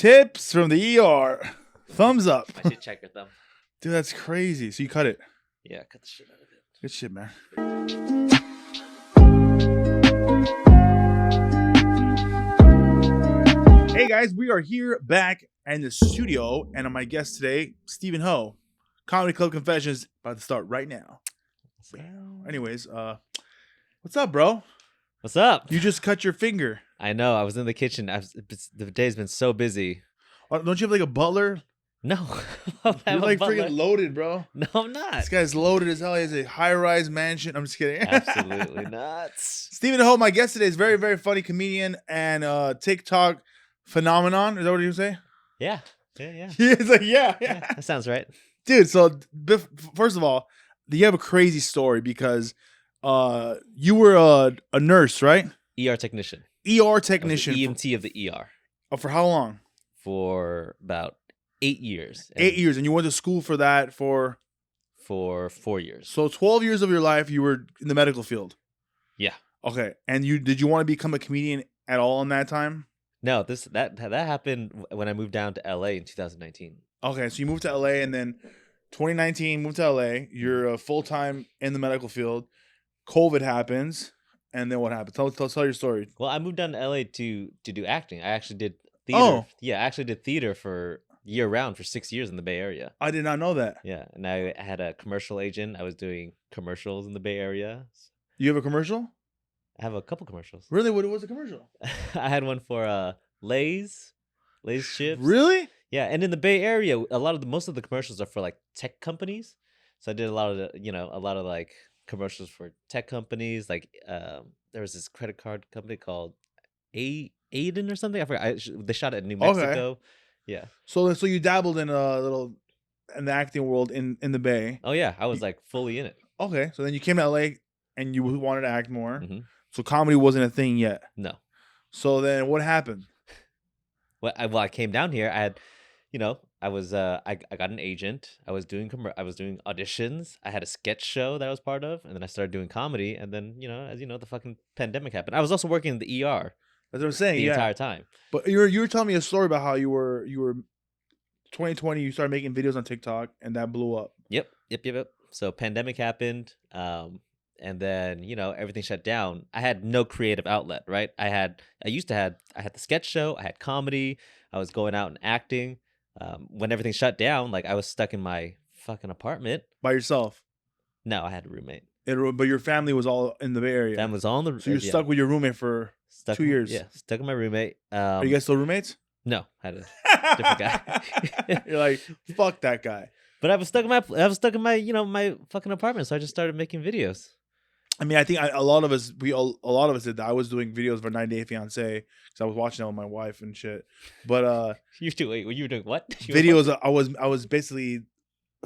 Tips from the ER. Thumbs up. I should check your thumb. Dude, that's crazy. So you cut it. Yeah, cut the shit out of it. Good shit, man. Hey guys, we are here back in the studio, and my guest today, Stephen Ho. Comedy Club Confessions about to start right now. Anyways, what's up, bro? What's up? You just cut your finger. I know. I was in the kitchen. The day's been so busy. Don't you have like a butler? No. You're like freaking loaded, bro. No, I'm not. This guy's loaded as hell. He has a high-rise mansion. I'm just kidding. Absolutely nuts. Stephen Ho, my guest today, is very, very funny comedian and TikTok phenomenon. Is that what you say? Yeah. Yeah. He's like, yeah. That sounds right. Dude, so first of all, you have a crazy story because you were a nurse, right? ER technician. ER technician. EMT of the ER. Oh, for how long? For about 8 years. 8 years, and you went to school for that for 4 years. So 12 years of your life you were in the medical field. Yeah. Okay, and did you want to become a comedian at all in that time? No, that happened when I moved down to LA in 2019. Okay, so you moved to LA, and then 2019 moved to LA. You're full time in the medical field. COVID happens, and then what happened? Tell your story. Well, I moved down to LA to do acting. I actually did theater. Oh. Yeah, I actually did theater for year round for 6 years in the Bay Area. I did not know that. Yeah, and I had a commercial agent. I was doing commercials in the Bay Area. You have a commercial? I have a couple commercials. Really? What was the commercial? I had one for Lay's chips. Really? Yeah, and in the Bay Area, most of the commercials are for like tech companies. So I did a lot of like commercials for tech companies. Like there was this credit card company called Aiden or something. I forgot. They shot it in New Mexico. Okay. Yeah. So you dabbled in in the acting world in the Bay. Oh yeah, I was like fully in it. Okay, so then you came to LA and you wanted to act more. Mm-hmm. So comedy wasn't a thing yet. No. So then what happened? Well, I came down here. I had, I was I got an agent. I was doing auditions. I had a sketch show that I was part of, and then I started doing comedy. And then as you know, the fucking pandemic happened. I was also working in the ER. That's what I'm saying. The entire time. But you were telling me a story about how you were 2020. You started making videos on TikTok, and that blew up. Yep. So pandemic happened. And then, everything shut down. I had no creative outlet, right? I had the sketch show, I had comedy, I was going out and acting. When everything shut down, like I was stuck in my fucking apartment. By yourself? No, I had a roommate. But your family was all in the Bay Area. Family was all in the So you're stuck with your roommate for 2 years. Yeah, stuck with my roommate. Are you guys still roommates? No, I had a different guy. You're like, fuck that guy. But I was stuck in my my fucking apartment, so I just started making videos. I mean, I think a lot of us did that. I was doing videos for 90 Day Fiancé because I was watching it with my wife and shit. But you were doing what? Videos. I was basically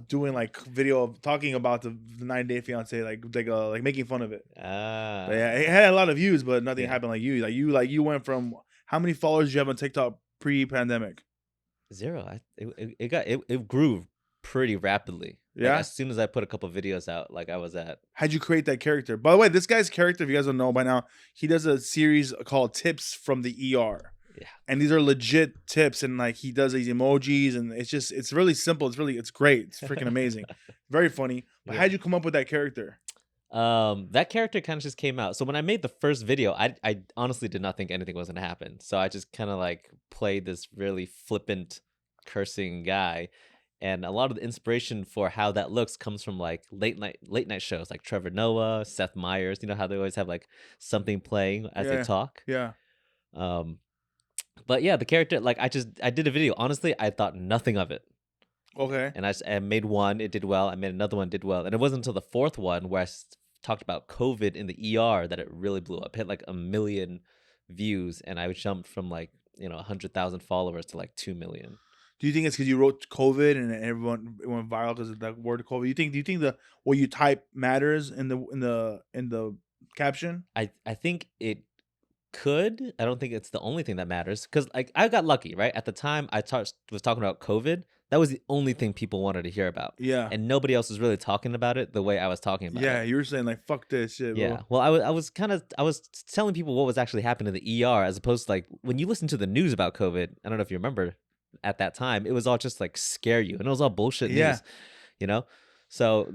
doing like video of talking about the 90 Day Fiancé, like making fun of it. Ah. Yeah, it had a lot of views, but nothing happened like you. You went from how many followers did you have on TikTok pre-pandemic? 0. It grew pretty rapidly. Yeah. Like as soon as I put a couple videos out, like I was at. How'd you create that character? By the way, this guy's character, if you guys don't know by now, he does a series called Tips from the ER. Yeah. And these are legit tips, and like he does these emojis, and it's really simple. It's great. It's freaking amazing. Very funny. But how'd you come up with that character? That character kind of just came out. So when I made the first video, I honestly did not think anything was gonna happen. So I just kind of like played this really flippant, cursing guy. And a lot of the inspiration for how that looks comes from like late night shows like Trevor Noah, Seth Meyers. You know how they always have like something playing as they talk. Yeah. But yeah, the character, like I did a video. Honestly, I thought nothing of it. Okay. And I made one, it did well. I made another one, did well. And it wasn't until the fourth one where I talked about COVID in the ER that it really blew up. Hit like 1 million views, and I jumped from like 100,000 followers to like 2 million. Do you think it's because you wrote COVID and everyone went viral because of that word COVID? Do you think what you type matters in the caption? I think it could. I don't think it's the only thing that matters because like I got lucky, right? At the time I was talking about COVID. That was the only thing people wanted to hear about. Yeah. And nobody else was really talking about it the way I was talking about it. Yeah, you were saying like fuck this shit. Bro. Yeah. Well, I was telling people what was actually happening in the ER as opposed to like when you listen to the news about COVID. I don't know if you remember. at that time, it was all just like scare you, and it was all bullshit Yeah. news, you know. So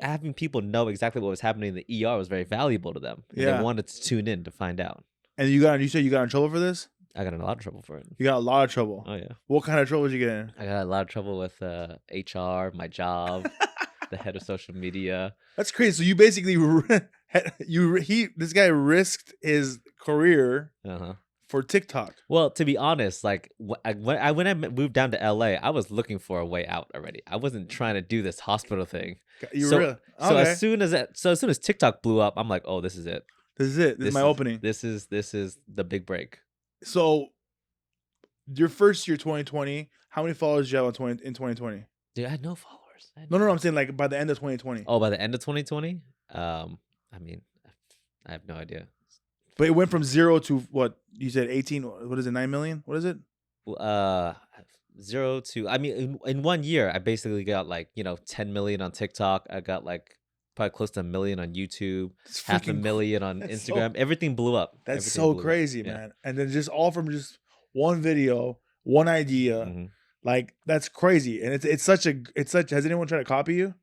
having people know exactly what was happening in the ER was very valuable to them, and they Yeah. wanted to tune in to find out. And you said you got in trouble for this? I got in a lot of trouble for it. You got a lot of trouble. Oh yeah, What kind of trouble did you get in? I got a lot of trouble with HR, my job, the head of social media. That's crazy. So you basically this guy risked his career for TikTok. Well, to be honest, like when I moved down to LA, I was looking for a way out already. I wasn't trying to do this hospital thing. So as soon as TikTok blew up, I'm like, oh, this is it. This is it. This is my opening. This is the big break. So your first year, 2020, how many followers did you have in 2020? Dude, I had no followers. No, I'm saying like by the end of 2020. Oh, by the end of 2020? I mean, I have no idea. But it went from 0 to what you said, 18. What is it? 9 million? What is it? 0 to. I mean, in 1 year, I basically got like 10 million on TikTok. I got like probably close to 1 million on YouTube. Half a million on Instagram. Everything blew up. That's so crazy, man. And then just all from just one video, one idea. Mm-hmm. Like that's crazy. And it's such. Has anyone tried to copy you?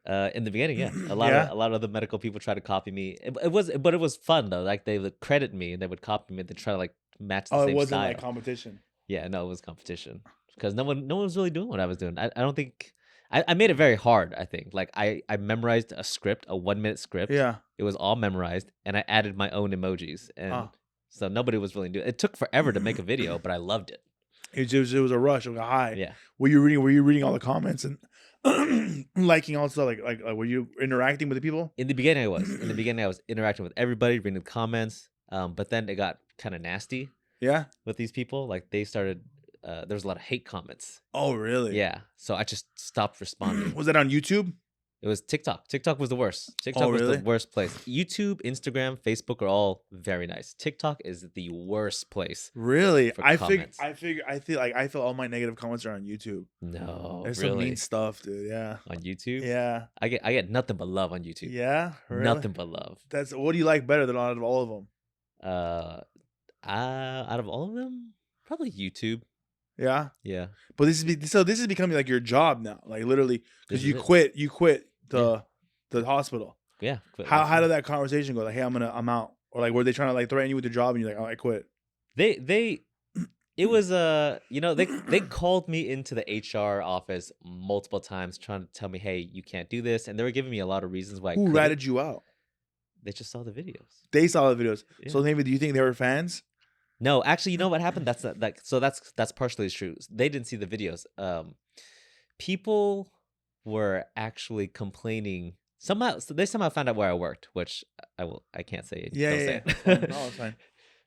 In the beginning, yeah, a lot of the medical people tried to copy me. It was fun though. Like they would credit me and they would copy me. They try to like match the same style. Oh, it wasn't like competition. Yeah, no, it was competition because no one was really doing what I was doing. I don't think I made it very hard. I think like I memorized a script, a 1-minute script. Yeah, it was all memorized, and I added my own emojis, and so nobody was really doing it. It took forever to make a video, but I loved it. It was a rush, like a high. Yeah. Were you reading all the comments and liking also like were you interacting with the people? In the beginning, I was interacting with everybody, reading the comments. But then it got kind of nasty. Yeah. With these people, like they started. There was a lot of hate comments. Oh, really? Yeah. So I just stopped responding. Was that on YouTube? It was TikTok. TikTok was the worst. TikTok was the worst place. YouTube, Instagram, Facebook are all very nice. TikTok is the worst place. Really? I feel all my negative comments are on YouTube. No, there's some mean stuff, dude. Yeah. On YouTube? Yeah. I get nothing but love on YouTube. Yeah. Really? Nothing but love. What do you like better than out of all of them? Out of all of them, probably YouTube. Yeah. Yeah. But this is becoming like your job now, like literally, because you quit the hospital. Yeah. How did that conversation go? Like, hey, I'm out, or like were they trying to like threaten you with your job and you're like, oh, I quit? It was they called me into the HR office multiple times trying to tell me, hey, you can't do this, and they were giving me a lot of reasons why. Who ratted you out? They just saw the videos. They saw the videos. Yeah. So maybe do you think they were fans? No, actually, you know what happened? That's partially true. They didn't see the videos. People were actually complaining somehow. So they somehow found out where I worked, which I can't say it. Yeah, Say it. No, it's fine.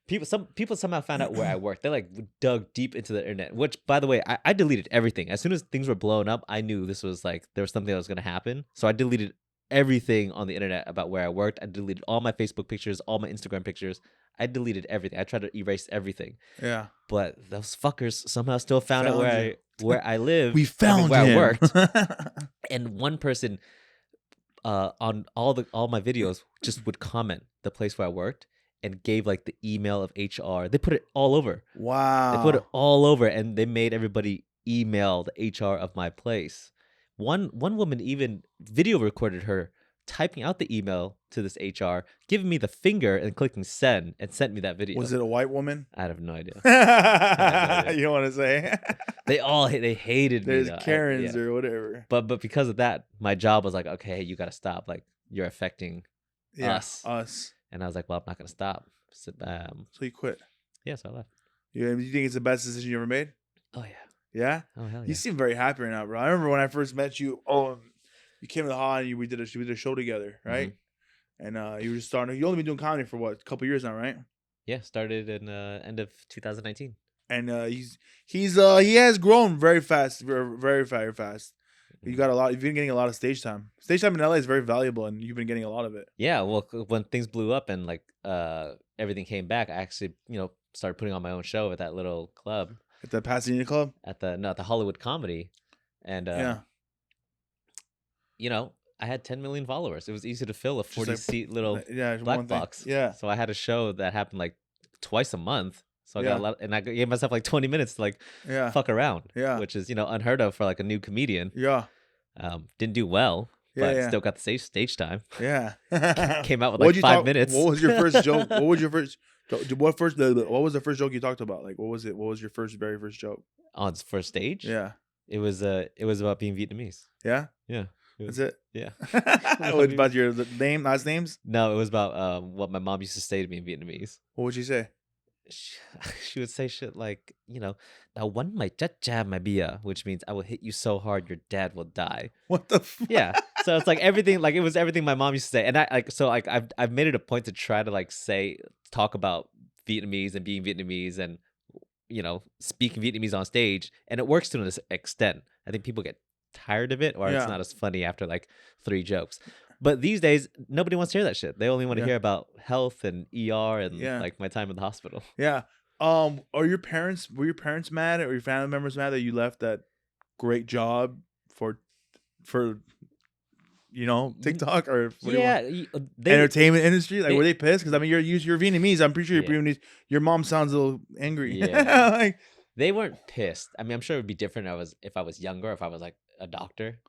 People somehow found out where I worked. They like dug deep into the internet. Which, by the way, I deleted everything as soon as things were blowing up. I knew this was like there was something that was going to happen, so I deleted everything on the internet about where I worked. I deleted all my Facebook pictures, all my Instagram pictures. I deleted everything. I tried to erase everything. Yeah. But those fuckers somehow still found out where I live. We found where him. I worked. And one person on all my videos just would comment the place where I worked and gave like the email of HR. They put it all over. Wow. They put it all over and they made everybody email the HR of my place. One woman even video recorded her typing out the email to this HR, giving me the finger and clicking send, and sent me that video. Was it a white woman? I have no idea. You don't want to say? They hated me. There's Karens or whatever. But because of that, my job was like, okay, hey, you got to stop. Like you're affecting us. And I was like, well, I'm not gonna stop. So you quit. Yeah, so I left. You think it's the best decision you ever made? Oh yeah. Yeah? Oh hell yeah. You seem very happy right now, bro. I remember when I first met you. Oh, you came to the hall and we did a show together, right? Mm-hmm. And you were just starting. You only been doing comedy for what, a couple years now, right? Yeah, started in end of 2019. And he has grown very fast, very, very, very fast. You got a lot. You've been getting a lot of stage time. Stage time in LA is very valuable, and you've been getting a lot of it. Yeah, well, when things blew up and like everything came back, I actually started putting on my own show at that little club. At the Pasadena club? At the Hollywood Comedy, and I had 10 million followers. It was easy to fill a 40-seat little black box. Yeah. So I had a show that happened like twice a month. So I got a lot, and I gave myself like 20 minutes to like Yeah. fuck around, Yeah. which is unheard of for like a new comedian. Yeah. Didn't do well, but Yeah. still got the stage time. Yeah. Came out with like 5 minutes. What was your first joke? What was your first? What was the first joke you talked about? Like, what was it? What was your very first joke? On first stage? Yeah. It was about being Vietnamese. Yeah. Yeah. That's it. Yeah. What about your name, last names? No, it was about what my mom used to say to me in Vietnamese. What would she say? She would say shit like, "Now one my cha my bia," which means I will hit you so hard your dad will die. What the fuck? Yeah. So it's like everything, like it was everything my mom used to say, and I've made it a point to try to like talk about Vietnamese and being Vietnamese and speak Vietnamese on stage, and it works to an extent. I think people get tired of it, or it's not as funny after like 3 jokes. But these days, nobody wants to hear that shit. They only want to hear about health and ER and like my time in the hospital. Yeah. Were your parents mad, or your family members mad that you left that great job for TikTok or entertainment industry? Like, were they pissed? Because I mean, you're Vietnamese. I'm pretty sure you're Vietnamese. Your mom sounds a little angry. Yeah. Like, they weren't pissed. I mean, I'm sure it would be different if I was younger, if I was like a doctor.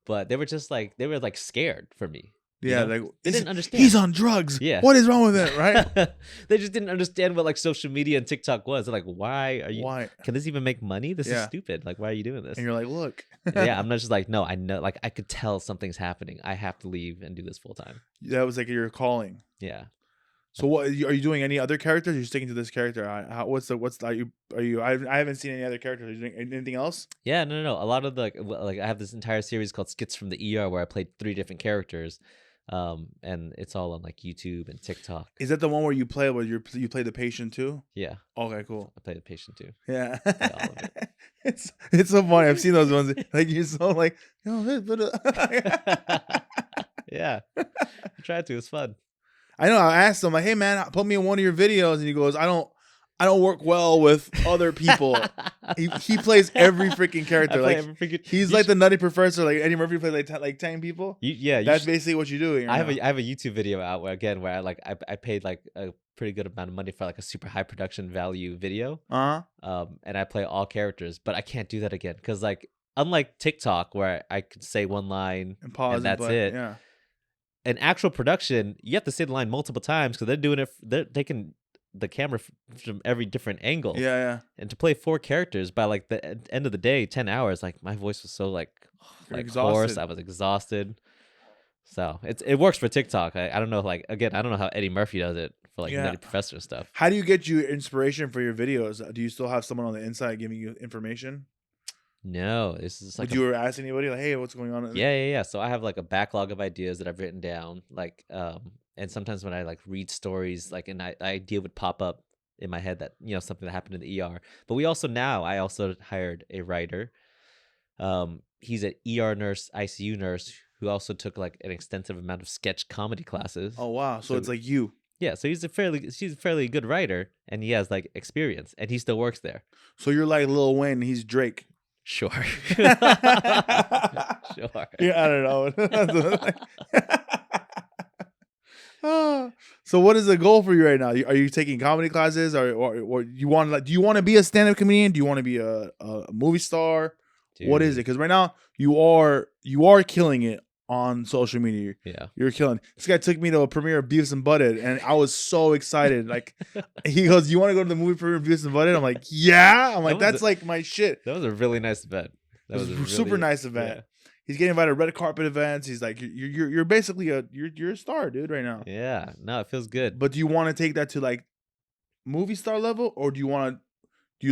But they were just like scared for me. Yeah, like they didn't understand. He's on drugs. Yeah, what is wrong with it? Right? They just didn't understand what like social media and TikTok was. They're like, why? Can this even make money? This is stupid. Like, why are you doing this? And you're like, look. Yeah, I'm not just like, no, I know. Like, I could tell something's happening. I have to leave and do this full time. That was like your calling. Yeah. So what are you doing? Any other characters? Or are you sticking to this character? I haven't seen any other characters. Are you doing anything else? Yeah, no. A lot of like I have this entire series called Skits from the ER where I played 3 different characters, and it's all on like YouTube and TikTok. Is that the one where you play the patient too? Yeah. Okay, cool. I play the patient too. Yeah. All of it. It's so funny. I've seen those ones. Like you're so like, yeah. I tried to. It's fun. I know. I asked him like, "Hey man, put me in one of your videos," and he goes, "I don't work well with other people." he plays every freaking character. He's like the Nutty Professor. Like Eddie Murphy plays like 10 people. That's basically what you do. I have a YouTube video out where I paid like a pretty good amount of money for like a super high production value video. And I play all characters, but I can't do that again because like unlike TikTok where I could say one line and pause and that's it. Yeah. An actual production, you have to say the line multiple times because they're doing it. They're taking the camera from every different angle. Yeah. And to play 4 characters by like the end of the day, 10 hours, like my voice was so like hoarse. I was exhausted. So it works for TikTok. I don't know. Like again, I don't know how Eddie Murphy does it for like Nutty Professor stuff. How do you get you inspiration for your videos? Do you still have someone on the inside giving you information? No, this is like. Would you ever ask anybody like, "Hey, what's going on?" Yeah. So I have like a backlog of ideas that I've written down, like, and sometimes when I like read stories, like an idea would pop up in my head that something that happened in the ER. But I also hired a writer. He's an ER nurse, ICU nurse who also took like an extensive amount of sketch comedy classes. Oh wow! So it's like you. Yeah, so she's a fairly good writer, and he has like experience, and he still works there. So you're like Lil Wayne, and he's Drake. Sure. Sure. Yeah, I don't know. So what is the goal for you right now? Are you taking comedy classes, or you want do you want to be a stand-up comedian? Do you want to be a movie star? Dude. What is it? Because right now you are killing it on social media. Yeah, you're killing. This guy took me to a premiere of Beavis and Butthead, and I was so excited. Like, he goes, "You want to go to the movie premiere of Beavis and Butthead?" I'm like, "Yeah." I'm like, "That's like my shit." That was a really nice event. That was a super nice event. Yeah. He's getting invited to red carpet events. He's like, "You're basically you're a star, dude, right now." Yeah, no, it feels good. But do you want to take that to like movie star level, or do you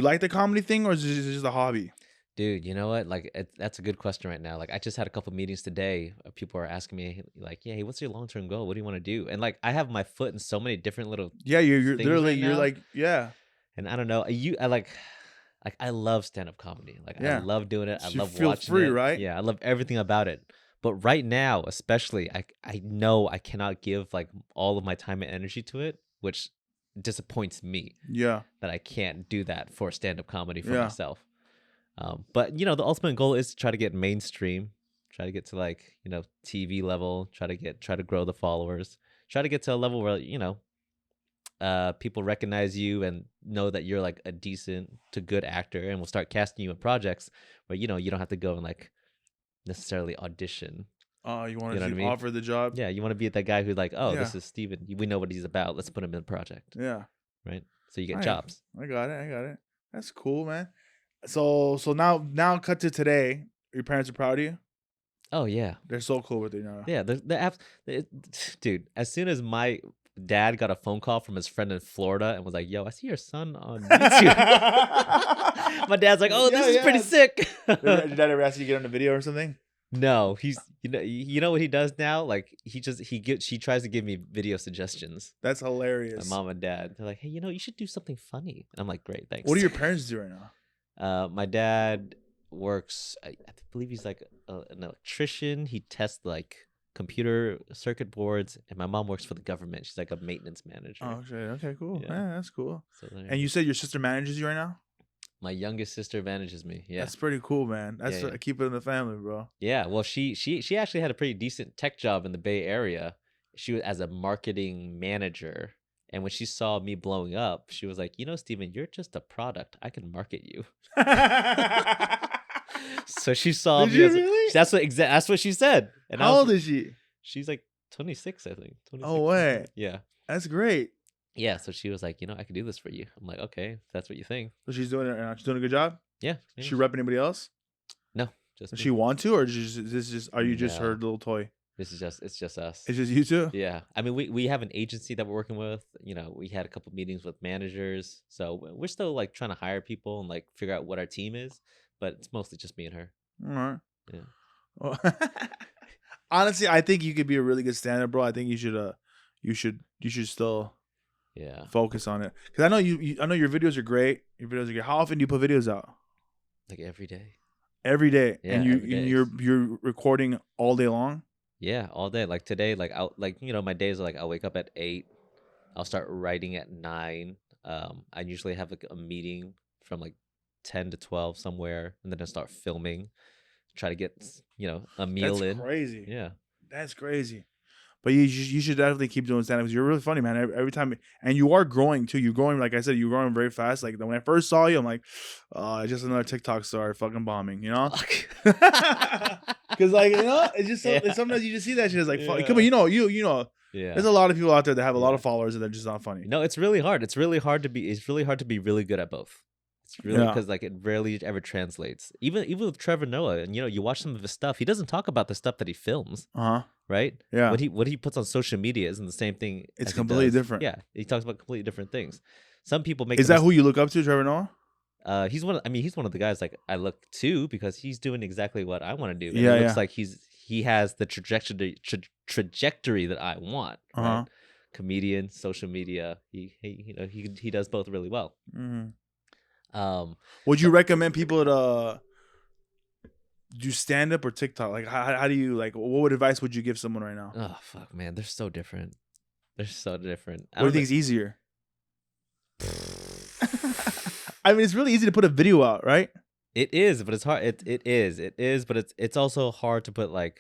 like the comedy thing, or is it just a hobby? Dude, you know what? Like, that's a good question right now. Like, I just had a couple meetings today. People are asking me, like, "Yeah, hey, what's your long-term goal? What do you want to do?" And like, I have my foot in so many different little you're literally you're like And I don't know. I love stand-up comedy. Like, I love doing it. I love watching free, it. Right? Yeah, I love everything about it. But right now, especially, I know I cannot give like all of my time and energy to it, which disappoints me. Yeah, that I can't do that for stand-up comedy for myself. But the ultimate goal is to try to get mainstream, try to get to like, TV level, try to grow the followers, try to get to a level where, people recognize you and know that you're like a decent to good actor, and will start casting you in projects where you don't have to go and like necessarily audition. Oh, you want You know to what I mean? offer the job? Yeah, you want to be that guy who's like, oh, Yeah. this is Steven. We know what he's about. Let's put him in the project. Yeah. Right. So you get I- jobs. I got it. That's cool, man. So now cut to today. Your parents are proud of you. Oh yeah. They're so cool with you now. Yeah. The apps, dude. As soon as my dad got a phone call from his friend in Florida and was like, "Yo, I see your son on YouTube." My dad's like, "Oh, this is pretty sick." Did your dad ever ask you to get on a video or something? No, he's you know what he does now? Like she tries to give me video suggestions. That's hilarious. My mom and dad, they're like, "Hey, you should do something funny." And I'm like, "Great, thanks." What do your parents do right now? My dad works. I believe he's like an electrician. He tests like computer circuit boards, and my mom works for the government. She's like a maintenance manager. Oh, okay, cool. Yeah. Yeah, that's cool. So And you said your sister manages you right now? my youngest sister manages me. Yeah. That's pretty cool, man. That's Yeah. keep it in the family, bro. Yeah, well, she actually had a pretty decent tech job in the Bay Area. She was as a marketing manager, and when she saw me blowing up, she was like, Steven, you're just a product. I can market you. So she saw Did me you as really? that's what she said. And How old is she? she's like 26, I think. 26. Oh, way. Yeah. That's great. Yeah, so she was like, I can do this for you. I'm like, okay, if that's what you think. So she's doing it right now. She's doing a good job. Yeah. Does she rep anybody else? No, just Does me. she want to, or are you just her No. little toy? It's just us. It's just you two. Yeah, I mean, we have an agency that we're working with. We had a couple meetings with managers, so we're still like trying to hire people and like figure out what our team is. But it's mostly just me and her. All right. Yeah. Well, honestly, I think you could be a really good stand-up, bro. I think you should still Yeah. focus on it, because I know I know your videos are great. How often do you put videos out? Like every day. Every day. Yeah, And every day. you're recording all day long. Yeah, all day. Like today, like my days are like I'll wake up at 8. I'll start writing at 9. I usually have like a meeting from like 10 to 12 somewhere, and then I start filming. Try to get a meal That's in. crazy. Yeah. That's crazy. But you should definitely keep doing stand-up, because you're really funny, man. Every time, and you are growing too. You're growing, like I said, you're growing very fast. Like when I first saw you, I'm like, just another TikTok star fucking bombing, Because like it's just sometimes you just see that shit. It's like, fuck. Come on, you know. Yeah. There's a lot of people out there that have a lot of followers and they're just not funny. No, it's really hard. It's really hard to be really good at both. It's really because like it rarely ever translates. Even with Trevor Noah, and you watch some of his stuff, he doesn't talk about the stuff that he films. Right? Yeah. What he puts on social media isn't the same thing. It's as he completely does. different. Yeah, he talks about completely different things. Some people make. Is that who you look up to, Trevor Noah? He's one of the guys like I look to, because he's doing exactly what I want to do. And Yeah, it looks like he has the trajectory that I want. Right? Comedian, social media. He does both really well. Mm-hmm. Would you recommend people to do stand up or TikTok? Like, how do you what advice would you give someone right now? Oh fuck, man, they're so different. What do you think is easier? I mean, it's really easy to put a video out, right? It is, but it's hard. It is, but it's also hard to put like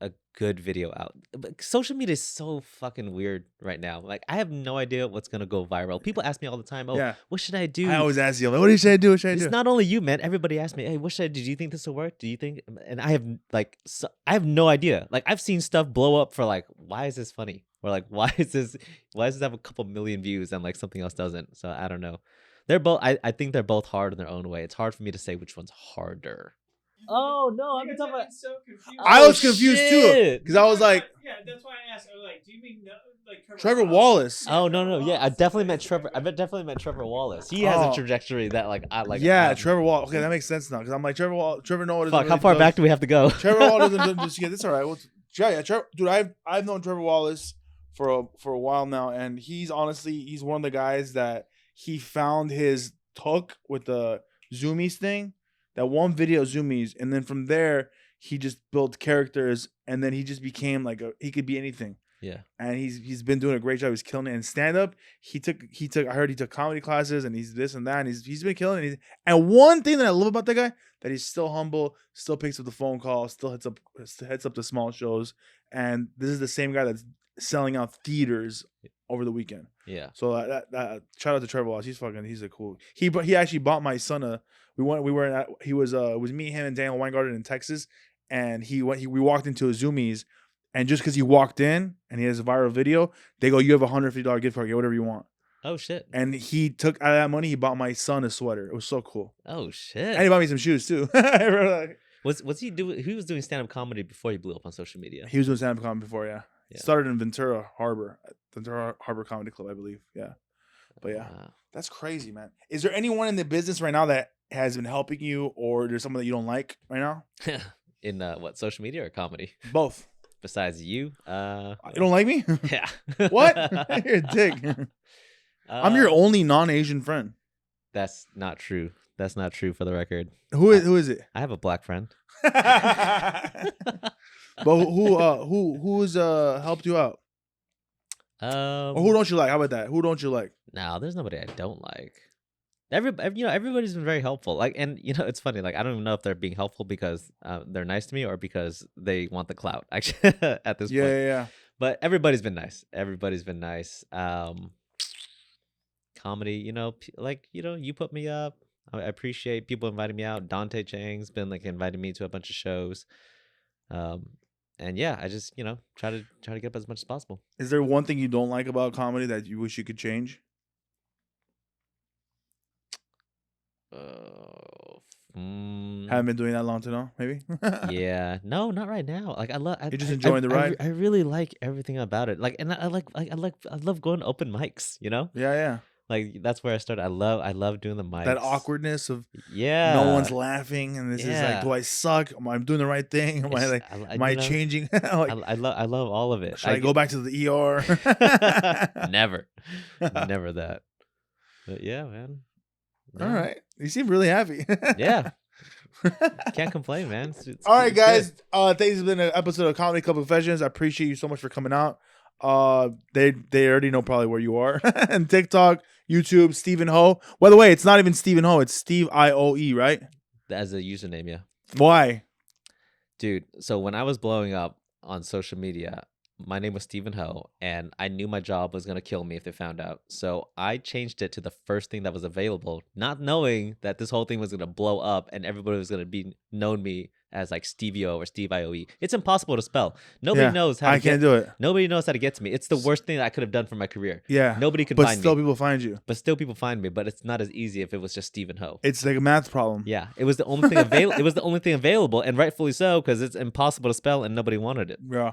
a good video out. But social media is so fucking weird right now. Like I have no idea what's gonna go viral. People ask me all the time, what should I do? I always ask you, like, what should I do? What should I do? It's not only you, man. Everybody asks me, hey, what should I do? Do you think this will work? Do you think? And I have I have no idea. Like I've seen stuff blow up for like, why is this funny? Or like, why does this have a couple million views and like something else doesn't? So I don't know. They're both. I think they're both hard in their own way. It's hard for me to say which one's harder. Oh no, I'm talking about. So confused. I was confused too, because I was like, yeah, that's why I asked. I was like, do you mean like Trevor Wallace? Oh no, yeah, I definitely meant Trevor. I definitely meant Trevor Wallace. He has a trajectory that like I like. Yeah, Trevor Wallace. Okay, that makes sense now, because I'm like Trevor Noah. Doesn't Fuck, how really far back do we have to go? Trevor Wallace doesn't just get this. All right, well, Trevor, dude, I've known Trevor Wallace for a while now, and he's one of the guys that he found his hook with the zoomies thing, that one video zoomies, and then from there he just built characters, and then he just became like he could be anything. Yeah, and he's been doing a great job. He's killing it. And stand up, he took. I heard he took comedy classes, and he's this and that, and he's been killing it. And one thing that I love about that guy, that he's still humble, still picks up the phone call, still heads up the small shows, and this is the same guy that's selling out theaters over the weekend. Yeah. So that shout out to Trevor Wallace. He's a cool. He actually bought my son it was me, him, and Daniel Weingarten in Texas, and we walked into a Zoomies, and just because he walked in and he has a viral video, they go, you have $150 gift card, get whatever you want. Oh shit. And he took out of that money, he bought my son a sweater. It was so cool. Oh shit. And he bought me some shoes too. Was he doing? He was doing stand up comedy before he blew up on social media. He was doing stand up comedy before, yeah. He Yeah. started in Ventura Harbor Comedy Club, I believe. Yeah. But yeah, Wow. that's crazy, man. Is there anyone in the business right now that has been helping you, or there's someone that you don't like right now? In what, social media or comedy? Both. Besides you, You don't like me? yeah. What? You're a dick. I'm your only non-Asian friend. That's not true. That's not true, for the record. Who is it? I have a black friend. But who's helped you out? Or who don't you like? How about that? Who don't you like? No, there's nobody I don't like. Everybody's been very helpful. Like, and it's funny. Like, I don't even know if they're being helpful because they're nice to me or because they want the clout. Actually, at this point. Yeah. But everybody's been nice. Comedy, you put me up. I appreciate people inviting me out. Dante Chang's been like inviting me to a bunch of shows. And yeah, I just try to get up as much as possible. Is there one thing you don't like about comedy that you wish you could change? Haven't been doing that long to know, maybe. Yeah, no, not right now. Like You're just enjoying the ride. I really like everything about it. Like, and I love going to open mics. Yeah. Like, that's where I started. I love doing the mics. That awkwardness of no one's laughing, and this is like, do I suck? Am I doing the right thing? Am I like, am I changing? Like, I love all of it. Should I go back to the ER? Never that. But yeah, man. All right, you seem really happy. Yeah. Can't complain, man. All right, guys. Thanks for been an episode of Comedy Club Confessions. I appreciate you so much for coming out. They already know probably where you are. And TikTok, YouTube, Stephen Ho. By the way, it's not even Stephen Ho. It's Steve IOE, right? As a username, yeah. Why? Dude, so when I was blowing up on social media, my name was Stephen Ho, and I knew my job was going to kill me if they found out. So I changed it to the first thing that was available, not knowing that this whole thing was going to blow up and everybody was going to be known me as like Stevie O or Steve IOE. It's impossible to spell. Nobody knows how to can't do it. Nobody knows how to get to me. It's the worst thing that I could have done for my career. Yeah. Nobody could find me. But still people find you. People find me, but it's not as easy if it was just Stephen Ho. It's like a math problem. Yeah. It was the only thing available. It was the only thing available, and rightfully so, because it's impossible to spell and nobody wanted it. Yeah.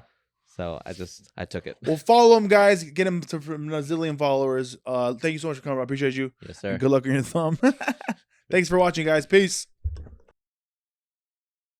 So I took it. Well, follow him, guys. Get him to a zillion followers. Thank you so much for coming. I appreciate you. Yes, sir. Good luck on your thumb. Thanks for watching, guys. Peace.